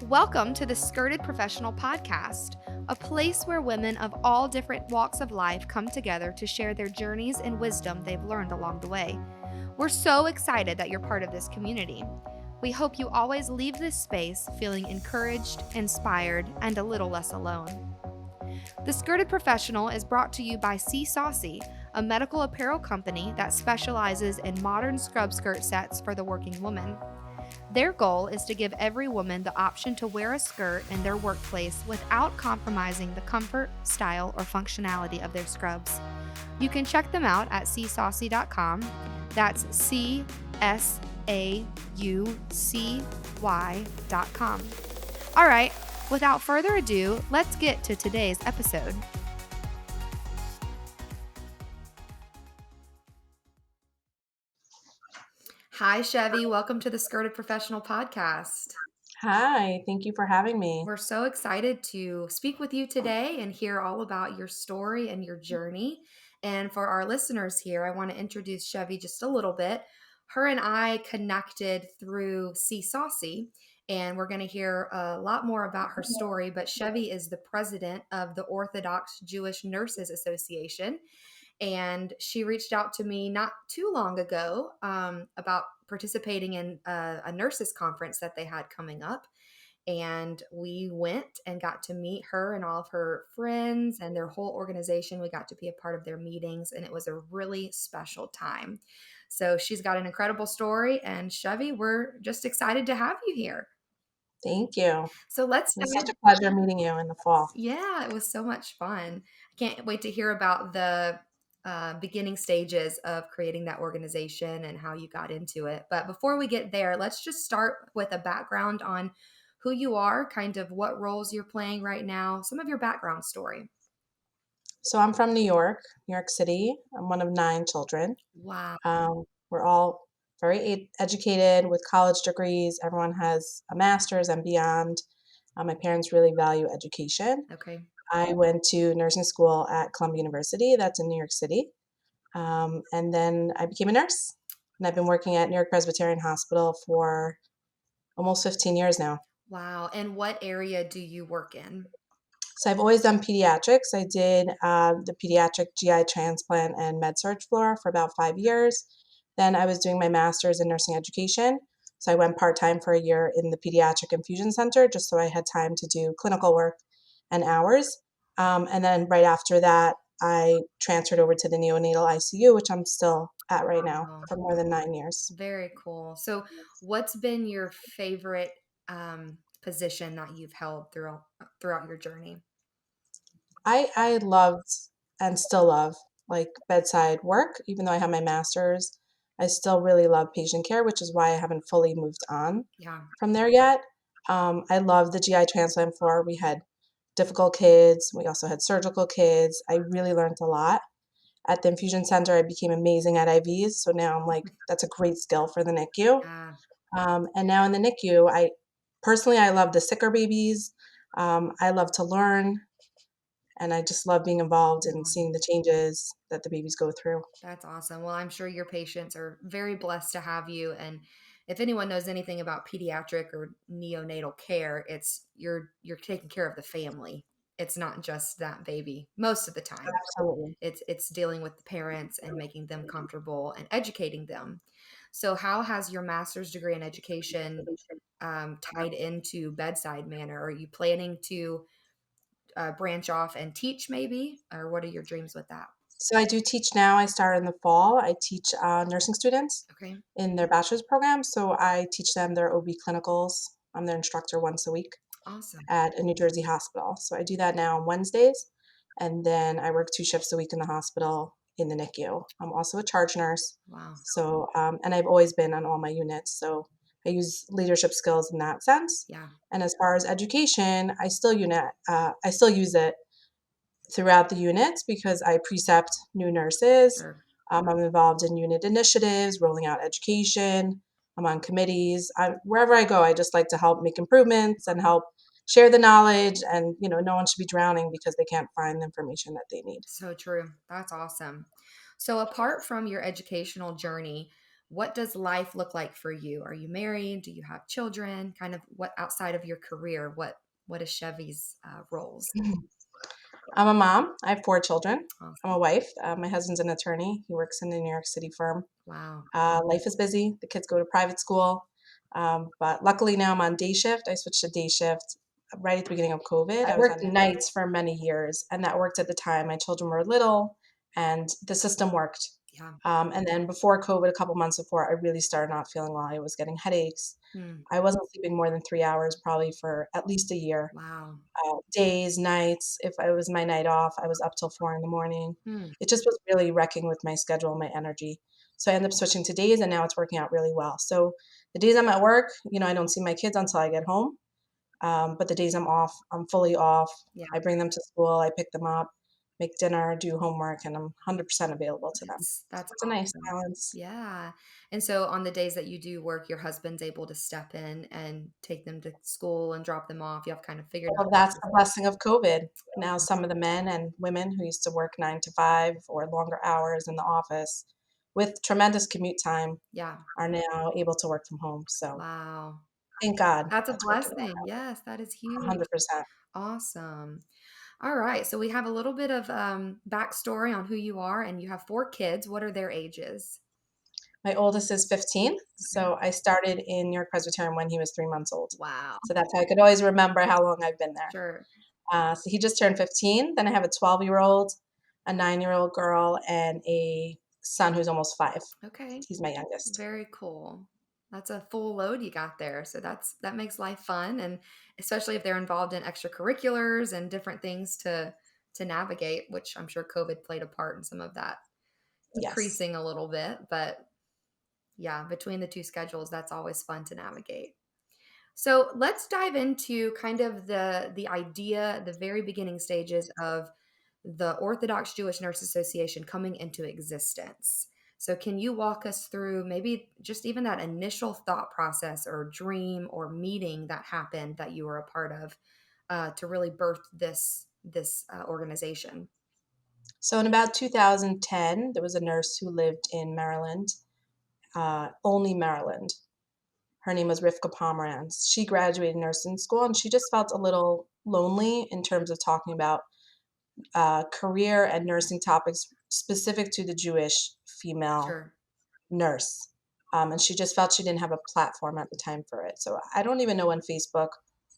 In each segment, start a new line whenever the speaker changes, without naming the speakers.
Welcome to the Skirted Professional Podcast, a place where women of all different walks of life come together to share their journeys and wisdom they've learned along the way. We're so excited that you're part of this community. We hope you always leave this space feeling encouraged, inspired, and a little less alone. The Skirted Professional is brought to you by C Saucy, a medical apparel company that specializes in modern scrub skirt sets for the working woman. Their goal is to give every woman the option to wear a skirt in their workplace without compromising the comfort, style, or functionality of their scrubs. You can check them out at csaucy.com. That's CSAUCY.com. All right, without further ado, let's get to today's episode. Hi, Shevi. Welcome to the Skirted Professional Podcast.
Hi, thank you for having me.
We're so excited to speak with you today and hear all about your story and your journey. And for our listeners here, I want to introduce Shevi just a little bit. Her and I connected through C Saucy, and we're going to hear a lot more about her story. But Shevi is the president of the Orthodox Jewish Nurses Association. And she reached out to me not too long ago about participating in a nurses conference that they had coming up. And we went and got to meet her and all of her friends and their whole organization. We got to be a part of their meetings, and it was a really special time. So she's got an incredible story. And Shevi, we're just excited to have you here.
Thank you.
So let's
It was such a pleasure meeting you in the fall.
Yeah, it was so much fun. I can't wait to hear about the beginning stages of creating that organization and how you got into it. But before we get there, let's just start with a background on who you are, kind of what roles you're playing right now, some of your background story.
So I'm from New York City. I'm one of 9 children.
Wow.
We're all very educated with college degrees. Everyone has a master's and beyond. My parents really value education.
Okay.
I went to nursing school at Columbia University, that's in New York City. And then I became a nurse. And I've been working at York-Presbyterian Hospital for almost 15 years now.
Wow. And what area do you work in?
So I've always done pediatrics. I did the pediatric GI transplant and med surg floor for about 5 years. Then I was doing my master's in nursing education. So I went part-time for a year in the pediatric infusion center just so I had time to do clinical work and hours. And then right after that, I transferred over to the neonatal ICU, which I'm still at right now
Wow.
for more than 9 years.
Very cool. So, what's been your favorite position that you've held throughout your journey?
I loved and still love like bedside work, even though I have my master's. I still really love patient care, which is why I haven't fully moved on
Yeah.
from there yet. I love the GI transplant floor. We had difficult kids. We also had surgical kids. I really learned a lot. At the infusion center, I became amazing at IVs. So now I'm like, that's a great skill for the NICU.
Yeah.
And now in the NICU, I love the sicker babies. I love to learn. And I just love being involved and seeing the changes that the babies go through.
That's awesome. Well, I'm sure your patients are very blessed to have you. And if anyone knows anything about pediatric or neonatal care, it's you're taking care of the family. It's not just that baby most of the time.
Absolutely.
It's dealing with the parents and making them comfortable and educating them. So, how has your master's degree in education tied into bedside manner? Are you planning to branch off and teach, maybe, or what are your dreams with that?
So I do teach now. I start in the fall. I teach nursing students
Okay,
in their bachelor's program. So I teach them their OB clinicals. I'm their instructor once a week
awesome.
at a New Jersey hospital. So I do that now on Wednesdays. And then I work 2 shifts a week in the hospital in the NICU. I'm also a charge nurse.
Wow.
So, and I've always been on all my units. So I use leadership skills in that sense.
Yeah.
And as far as education, I still use it throughout the units because I precept new nurses.
Sure.
I'm involved in unit initiatives, rolling out education. I'm on committees. Wherever I go, I just like to help make improvements and help share the knowledge. And no one should be drowning because they can't find the information that they need.
So true. That's awesome. So, apart from your educational journey, what does life look like for you? Are you married? Do you have children? Kind of what outside of your career, what is Chevy's roles?
I'm a mom. I have 4 children. I'm
Awesome.
a wife. My husband's an attorney. He works in a New York City firm.
Wow.
Life is busy. The kids go to private school. But luckily now I'm on day shift. I switched to day shift right at the beginning of COVID. I worked nights for many years, and that worked at the time. My children were little, and the system worked.
Yeah.
And then before COVID, a couple months before, I really started not feeling well. I was getting headaches.
Hmm.
I wasn't sleeping more than 3 hours probably for at least a year.
Wow.
Days, nights. If I was my night off, I was up till 4 in the morning.
Hmm.
It just was really wrecking with my schedule and my energy. So I ended up switching to days, and now it's working out really well. So the days I'm at work, I don't see my kids until I get home. But the days I'm off, I'm fully off.
Yeah.
I bring them to school, I pick them up, make dinner, do homework, and I'm 100% available to them. So
That's
it's a nice
awesome.
balance.
Yeah. And so on the days that you do work, your husband's able to step in and take them to school and drop them off. You have kind of figured out
Well,
that
that's the
system.
blessing of COVID. Now some of the men and women who used to work 9 to 5 or longer hours in the office with tremendous commute time
Yeah.
are now able to work from home. So
Wow.
thank God
That's a
it's working out
blessing. Yes, that is huge.
100%.
Awesome. All right. So we have a little bit of backstory on who you are, and you have 4 kids. What are their ages?
My oldest is 15,
Okay.
so I started in York-Presbyterian when he was 3 months old.
Wow.
So that's how I could always remember how long I've been there.
Sure.
So he just turned 15. Then I have a 12-year-old, a 9-year-old girl, and a son who's almost 5.
Okay.
He's my youngest.
Very cool. That's a full load you got there. So that makes life fun, and especially if they're involved in extracurriculars and different things to navigate, which I'm sure COVID played a part in some of that
Yes.
decreasing a little bit, but yeah, between the two schedules, that's always fun to navigate. So let's dive into kind of the idea, the very beginning stages of the Orthodox Jewish Nurses Association coming into existence. So can you walk us through maybe just even that initial thought process or dream or meeting that happened that you were a part of to really birth this organization?
So in about 2010, there was a nurse who lived in Maryland, only Maryland. Her name was Rivka Pomerantz. She graduated nursing school, and she just felt a little lonely in terms of talking about career and nursing topics specific to the Jewish female
Sure.
nurse. And she just felt she didn't have a platform at the time for it. So I don't even know when Facebook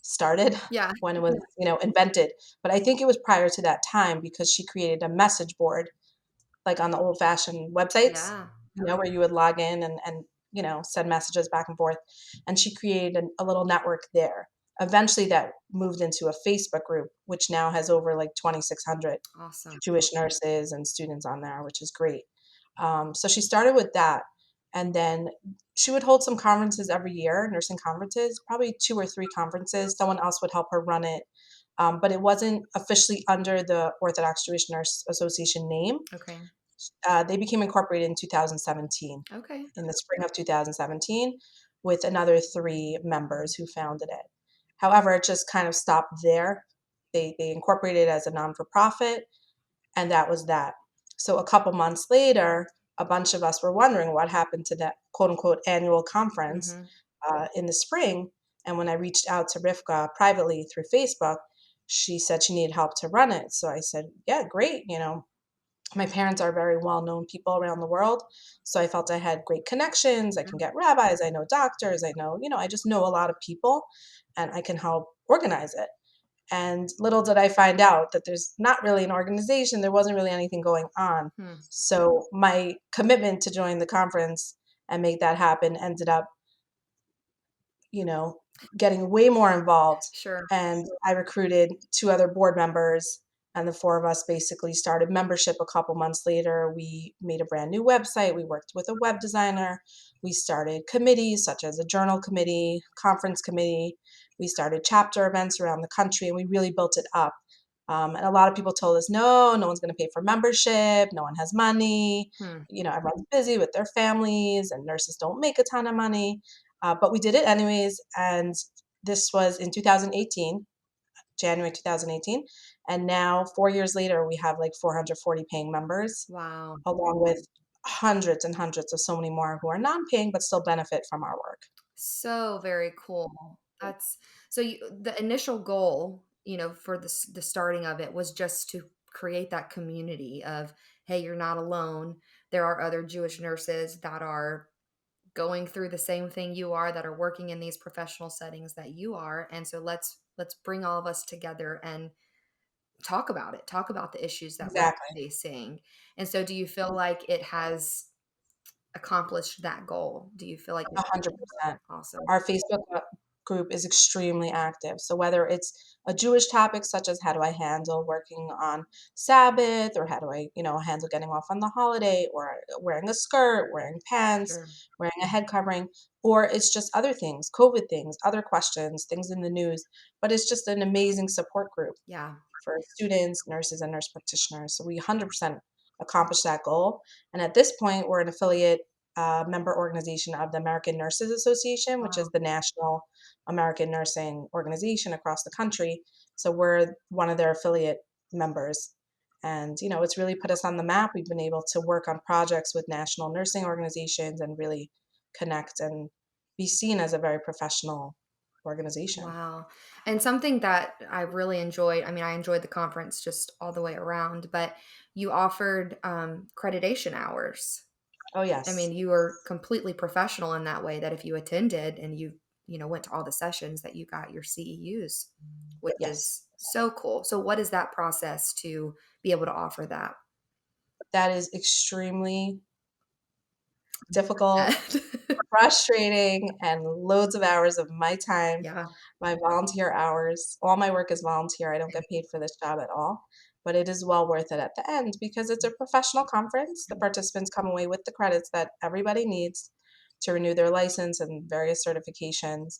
started,
Yeah.
when it was, invented, but I think it was prior to that time because she created a message board like on the old fashioned websites,
Yeah.
where you would log in and send messages back and forth. And she created a little network there. Eventually, that moved into a Facebook group, which now has over like 2,600
Awesome.
Jewish nurses and students on there, which is great. So she started with that. And then she would hold some conferences every year, nursing conferences, probably 2 or 3 conferences. Someone else would help her run it. But it wasn't officially under the Orthodox Jewish Nurse Association name.
Okay.
They became incorporated in 2017,
Okay.
in the spring of 2017, with another 3 members who founded it. However, it just kind of stopped there. They incorporated it as a non for profit, and that was that. So a couple months later, a bunch of us were wondering what happened to that quote unquote annual conference
Hmm.
in the spring. And when I reached out to Rivka privately through Facebook, she said she needed help to run it. So I said, yeah, great. My parents are very well-known people around the world, so I felt I had great connections. I can get rabbis, I know doctors, I just know a lot of people, and I can help organize it. And little did I find out that there's not really an organization, there wasn't really anything going on.
Hmm.
So my commitment to join the conference and make that happen ended up, you know, getting way more involved.
Sure.
And I recruited 2 other board members, and the 4 of us basically started membership a couple months later. We made a brand new website. We worked with a web designer. We started committees such as a journal committee, conference committee. We started chapter events around the country, and we really built it up. And a lot of people told us, no one's going to pay for membership. No one has money.
Hmm.
Everyone's busy with their families, and nurses don't make a ton of money. But we did it anyways. And this was in 2018, January 2018. And now, 4 years later, we have like 440 paying members,
Wow.
along with hundreds and hundreds of so many more who are non-paying but still benefit from our work.
So very cool. That's so you the initial goal, for the starting of it was just to create that community of, hey, you're not alone. There are other Jewish nurses that are going through the same thing you are, that are working in these professional settings that you are. And so let's bring all of us together and talk about it. Talk about the issues that we're
Exactly.
facing. And so do you feel like it has accomplished that goal? Do you feel like it's
100%.
awesome?
Our Facebook group is extremely active. So whether it's a Jewish topic such as how do I handle working on Sabbath, or how do I, handle getting off on the holiday, or wearing a skirt, wearing pants,
Sure.
wearing a head covering, or it's just other things, COVID things, other questions, things in the news, but it's just an amazing support group
Yeah.
for students, nurses, and nurse practitioners. So we 100% accomplished that goal. And at this point, we're an affiliate member organization of the American Nurses Association, which is
Wow.
the national American nursing organization across the country. So we're one of their affiliate members. And, it's really put us on the map. We've been able to work on projects with national nursing organizations and really connect and be seen as a very professional organization.
Wow. And something that I really enjoyed, I mean, I enjoyed the conference just all the way around, but you offered accreditation hours.
Oh,
I
yes.
mean, you were completely professional in that way that if you attended and you went to all the sessions that you got your CEUs, which
Yes.
is so cool. So what is that process to be able to offer that?
That is extremely difficult,
That-
frustrating, and loads of hours of my time,
Yeah,
my volunteer hours. All my work is volunteer. I don't get paid for this job at all, but it is well worth it at the end because it's a professional conference. The participants come away with the credits that everybody needs to renew their license and various certifications.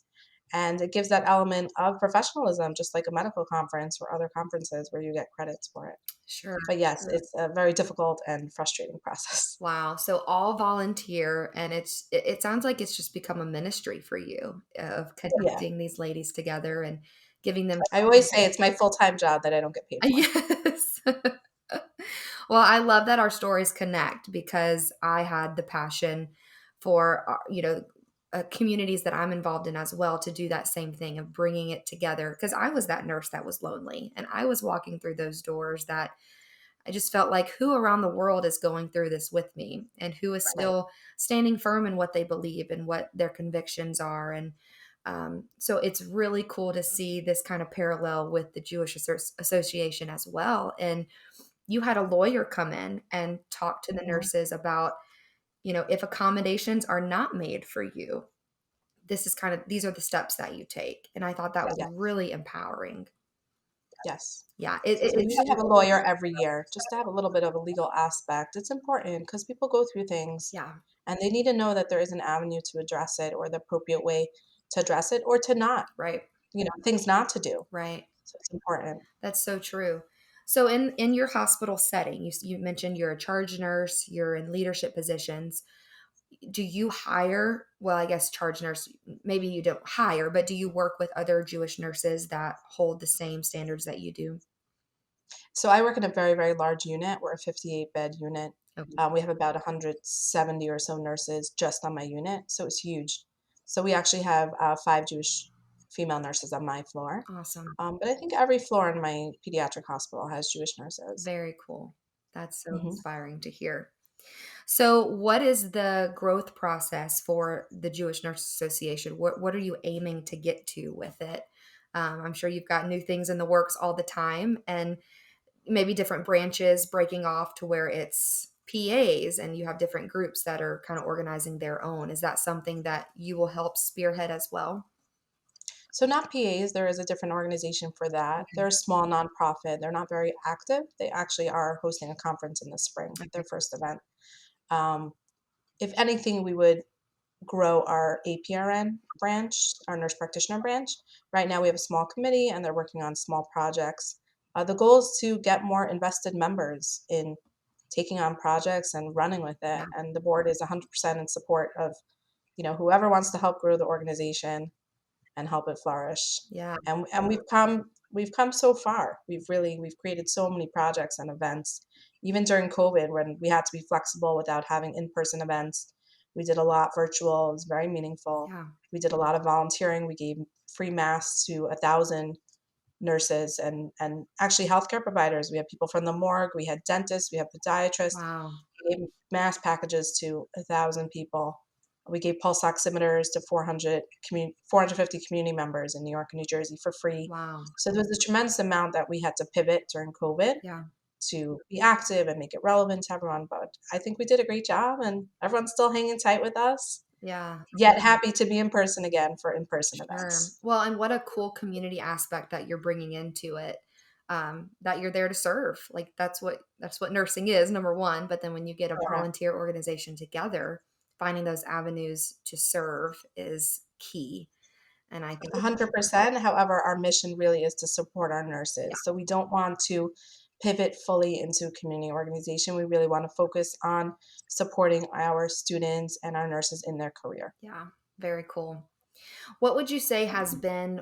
And it gives that element of professionalism, just like a medical conference or other conferences where you get credits for it.
sure.
But yes, it's a very difficult and frustrating process.
Wow. So all volunteer, and it sounds like it's just become a ministry for you of
Yeah.
connecting these ladies together and giving them
I always say it's my full-time job that I don't get paid for.
yes. Well, I love that our stories connect because I had the passion for, communities that I'm involved in as well to do that same thing of bringing it together. Because I was that nurse that was lonely and I was walking through those doors that I just felt like who around the world is going through this with me and who is
Right.
still standing firm in what they believe and what their convictions are. And so it's really cool to see this kind of parallel with the Jewish Association as well. And you had a lawyer come in and talk to the
Mhm.
nurses about, if accommodations are not made for you, these are the steps that you take. And I thought that was
Yeah.
really empowering.
Yes.
Yeah,
So we usually have a lawyer every year just to have a little bit of a legal aspect. It's important because people go through things
yeah,
and they need to know that there is an avenue to address it or the appropriate way to address it or to not,
right,
things not to do.
right.
So it's important.
That's so true. So in your hospital setting, you mentioned you're a charge nurse, you're in leadership positions. Do you hire, well, I guess charge nurse, maybe you don't hire, but do you work with other Jewish nurses that hold the same standards that you do?
So I work in a very, very large unit. We're a 58-bed unit.
Okay.
We have about 170 or so nurses just on my unit, so it's huge. So we actually have 5 Jewish female nurses on my floor.
Awesome.
But I think every floor in my pediatric hospital has Jewish nurses.
Very cool. That's so
Mhm.
inspiring to hear. So, what is the growth process for the Jewish Nurses Association? What are you aiming to get to with it? I'm sure you've got new things in the works all the time, and maybe different branches breaking off to where it's PAs, and you have different groups that are kind of organizing their own. Is that something that you will help spearhead as well?
So not PAs, there is a different organization for that. They're
Okay.
a small nonprofit. They're not very active. They actually are hosting a conference in the spring, their
Okay.
first event. Um, if anything, we would grow our APRN branch, our nurse practitioner branch. Right now, we have a small committee and they're working on small projects. The goal is to get more invested members in taking on projects and running with it.
Yeah.
And the board is 100% in support of, whoever wants to help grow the organization and help it flourish.
Yeah.
And we've come so far. We've created so many projects and events even during COVID, when we had to be flexible without having in-person events, we did a lot virtual. It was very meaningful.
Yeah.
We did a lot of volunteering. We gave free masks to 1,000 nurses and actually healthcare providers. We had people from the morgue. We had dentists. We had podiatrists.
Wow.
We gave mass packages to 1,000 people. We gave pulse oximeters to 450 community members in New York and New Jersey for free.
Wow.
So there was a tremendous amount that we had to pivot during COVID
Yeah.
to be active and make it relevant to everyone. But I think we did a great job, and everyone's still hanging tight with us,
Yeah.
yet happy to be in person again for in-person
Sure.
events.
Well, and what a cool community aspect that you're bringing into it. That you're there to serve. Like that's what nursing is, number one. But then when you get a
Correct.
volunteer organization together, finding those avenues to serve is key. And I think,
100%. However, our mission really is to support our
yeah,
nurses. So we don't want to pivot fully into community organization. We really want to focus on supporting our students and our nurses in their career.
yeah, very cool. What would you say has been,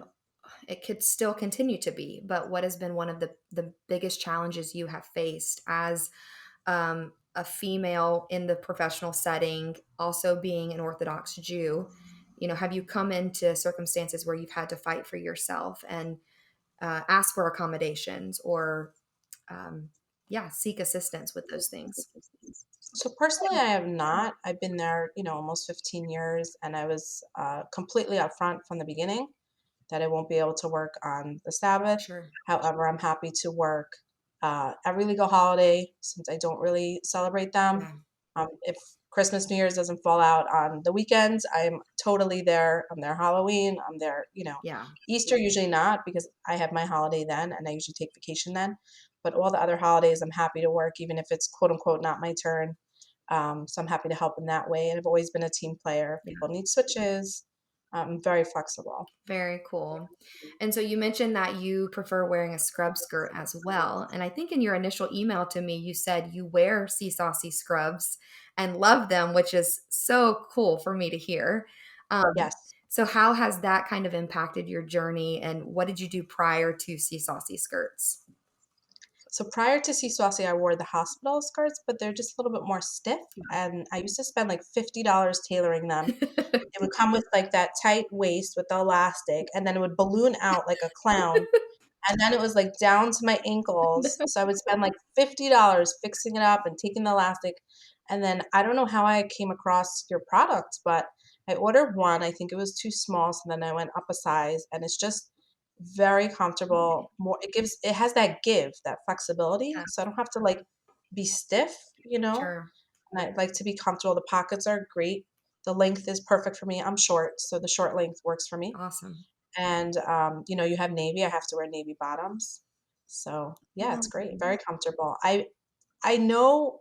it could still continue to be, but what has been one of the biggest challenges you have faced as a female in the professional setting, also being an Orthodox Jew? You know, have you come into circumstances where you've had to fight for yourself and ask for accommodations or, um, yeah, seek assistance with those things?
So personally, I have not. I've been there, almost 15 years, and I was completely upfront from the beginning that I won't be able to work on the Sabbath.
Sure.
However, I'm happy to work every legal holiday since I don't really celebrate them.
Yeah.
If Christmas, New Year's doesn't fall out on the weekends, I'm totally there. I'm there Halloween. I'm there,
Yeah.
Easter usually not because I have my holiday then and I usually take vacation then. But all the other holidays, I'm happy to work, even if it's quote unquote not my turn. So I'm happy to help in that way. And I've always been a team player. If
Yeah.
people need switches, I'm very flexible.
Very cool. And so you mentioned that you prefer wearing a scrub skirt as well. And I think in your initial email to me, you said you wear sea saucy scrubs and love them, which is so cool for me to hear. Um,
Yes.
so how has that kind of impacted your journey, and what did you do prior to sea saucy skirts?
So prior to Seaswasi, I wore the hospital skirts, but they're just a little bit more stiff. And I used to spend like $50 tailoring them. It would come with like that tight waist with the elastic, and then it would balloon out like a clown. And then it was like down to my ankles. So I would spend like $50 fixing it up and taking the elastic. And then I don't know how I came across your product, but I ordered one. I think it was too small. So then I went up a size and it's just very comfortable. More, it has that give, that flexibility.
Yeah,
So I don't have to like be stiff.
sure.
And I like to be comfortable. The pockets are great. The length is perfect for me. I'm short, so the short length works for me.
Awesome.
And, you have navy. I have to wear navy bottoms. So yeah,
Yeah.
it's great. Very comfortable. I know,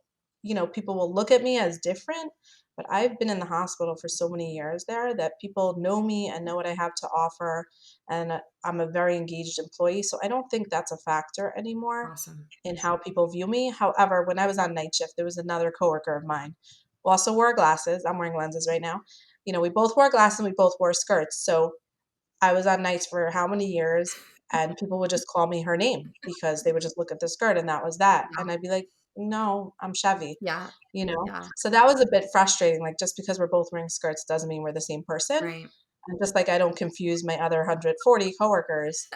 people will look at me as different, but I've been in the hospital for so many years there that people know me and know what I have to offer. And I'm a very engaged employee. So I don't think that's a factor anymore
Awesome.
in how people view me. However, when I was on night shift, there was another coworker of mine who also wore glasses. I'm wearing lenses right now. We both wore glasses and we both wore skirts. So I was on nights for how many years, and people would just call me her name because they would just look at the skirt and that was that.
Yeah.
And I'd be like, no, I'm Chevy,
Yeah.
you know?
Yeah.
So that was a bit frustrating. Like, just because we're both wearing skirts doesn't mean we're the same person.
Right.
And just like I don't confuse my other 140 coworkers,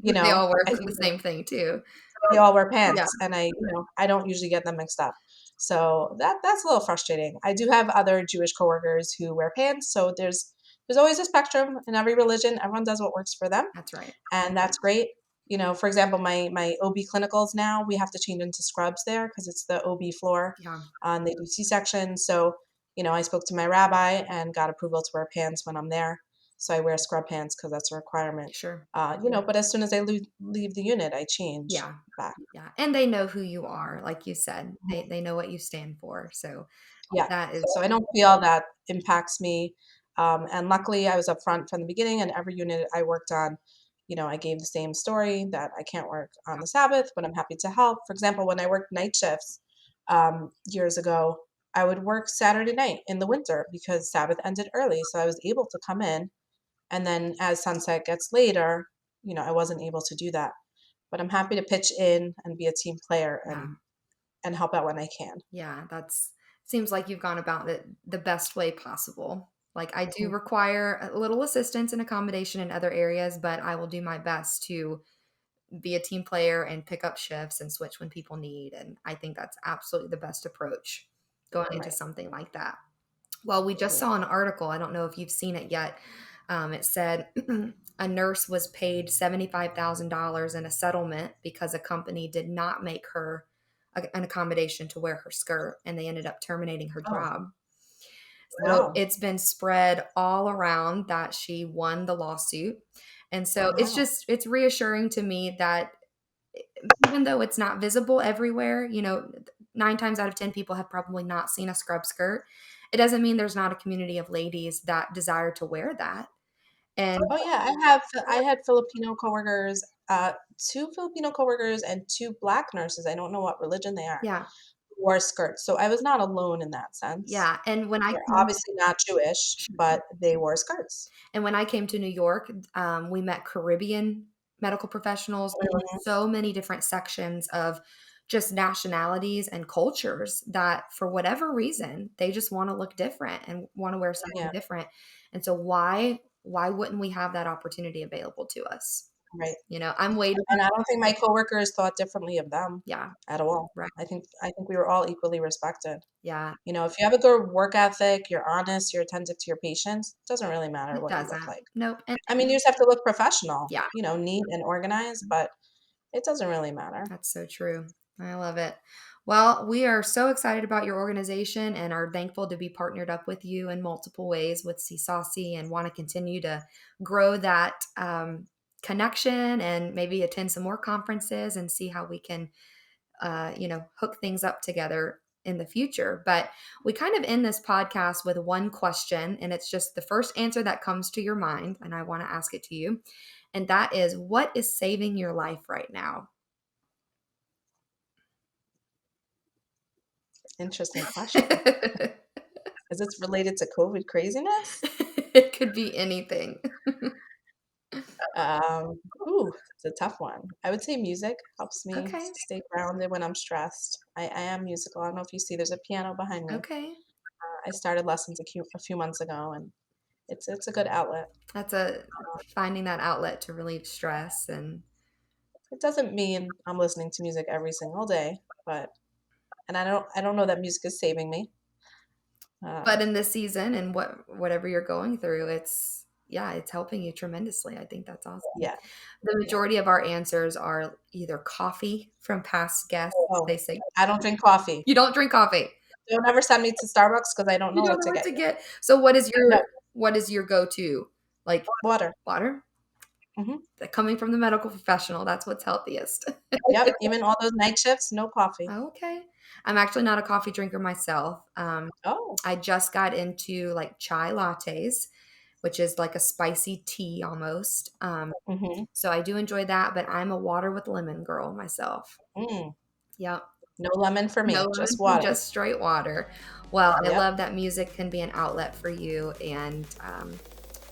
They all wear
I
the
think
same thing too.
they all wear
Yeah.
pants and I don't usually get them mixed up. So that's a little frustrating. I do have other Jewish coworkers who wear pants, so there's always a spectrum in every religion. Everyone does what works for them,
That's right.
and that's great. For example, my OB clinicals now, we have to change into scrubs there because it's the OB floor,
Yeah.
and they do C-section. So, I spoke to my rabbi and got approval to wear pants when I'm there. So I wear scrub pants because that's a requirement.
Sure.
But as soon as I leave the unit, I change
Yeah.
back.
Yeah. And they know who you are, like you said. They know what you stand for. So
Yeah.
that is,
So I don't feel that impacts me. And luckily, I was upfront from the beginning, and every unit I worked on, I gave the same story that I can't work on the Sabbath, but I'm happy to help. For example, when I worked night shifts years ago, I would work Saturday night in the winter because Sabbath ended early. So I was able to come in. And then as sunset gets later, I wasn't able to do that. But I'm happy to pitch in and be a team player
yeah.
and help out when I can.
Yeah, that's seems like you've gone about it the best way possible. Like, I do
Mm.
require a little assistance and accommodation in other areas, but I will do my best to be a team player and pick up shifts and switch when people need, and I think that's absolutely the best approach going into
Right.
something like that. Well, we just
Yeah.
saw an article, I don't know if you've seen it yet. It said a nurse was paid $75,000 in a settlement because a company did not make her an accommodation to wear her skirt, and they ended up terminating her
Oh,
job. So
wow.
it's been spread all around that she won the lawsuit. And so
Wow.
it's reassuring to me that even though it's not visible everywhere, 9 times out of 10 people have probably not seen a scrub skirt. It doesn't mean there's not a community of ladies that desire to wear that. And
Oh yeah, I had Filipino coworkers, 2 Filipino coworkers and 2 Black nurses, I don't know what religion they are,
yeah,
who wore skirts, so I was not alone in that sense.
yeah, and when I
They're
came
obviously not Jewish, but they wore skirts.
and when I came to New York, we met Caribbean medical professionals. There were
Mhm.
so many different sections of just nationalities and cultures that for whatever reason, they just wanna look different and wanna wear something
Yeah,
different. And so why wouldn't we have that opportunity available to us?
right.
I'm waiting.
And I don't think my coworkers thought differently of them
Yeah,
at all.
right.
I think we were all equally respected.
Yeah,
If you have a good work ethic, you're honest, you're attentive to your patients, it doesn't really matter
it
what you look
doesn't.
like.
Nope, and
I mean, you just have to look professional,
yeah.
neat and organized, but it doesn't really matter.
That's so true. I love it. Well, we are so excited about your organization and are thankful to be partnered up with you in multiple ways with CSASI and want to continue to grow that connection and maybe attend some more conferences and see how we can, hook things up together in the future. But we kind of end this podcast with one question, and it's just the first answer that comes to your mind. And I want to ask it to you. And that is, what is saving your life right now?
Interesting question. Is this related to COVID craziness?
It could be anything.
It's a tough one. I would say music helps me
Okay,
stay grounded when I'm stressed. I am musical. I don't know if you see, there's a piano behind me.
okay.
I started lessons a few months ago, and it's a good outlet.
That's a finding that outlet to relieve stress and
It doesn't mean I'm listening to music every single day, but and I don't know that music is saving me.
but
Um,
in this season and whatever you're going through, it's helping you tremendously. I think that's awesome.
yeah,
The
yeah.
majority of our answers are either coffee from past guests.
Oh,
They say,
I don't drink coffee.
"You don't drink coffee.
Don't ever send me to Starbucks because I don't
You
know
don't
what
know
to
what
get
to
you.
get." So
No,
what is your go-to? Like,
water.
water?
Hmm.
Coming from the medical professional, that's what's healthiest.
Yep. Even all those night shifts, no coffee.
Okay. I'm actually not a coffee drinker myself.
Oh.
I just got into like chai lattes, which is like a spicy tea almost.
Hmm.
So I do enjoy that, but I'm a water with lemon girl myself.
Mm.
Yep.
No lemon for
No
me,
lemon,
just water.
just straight water. Well, I
Yep.
love that music can be an outlet for you. And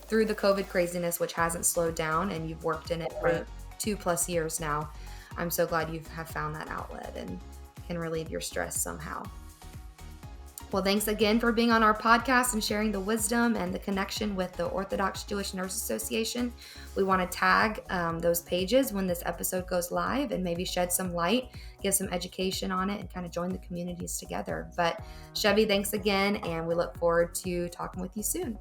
through the COVID craziness, which hasn't slowed down, and you've worked in it
Right.
for 2+ years now, I'm so glad you have found that outlet and can relieve your stress somehow. Well, thanks again for being on our podcast and sharing the wisdom and the connection with the Orthodox Jewish Nurses Association. We want to tag those pages when this episode goes live and maybe shed some light, give some education on it, and kind of join the communities together. But Shevi, thanks again, and we look forward to talking with you soon.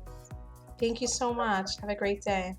Thank you so much. Have a great day.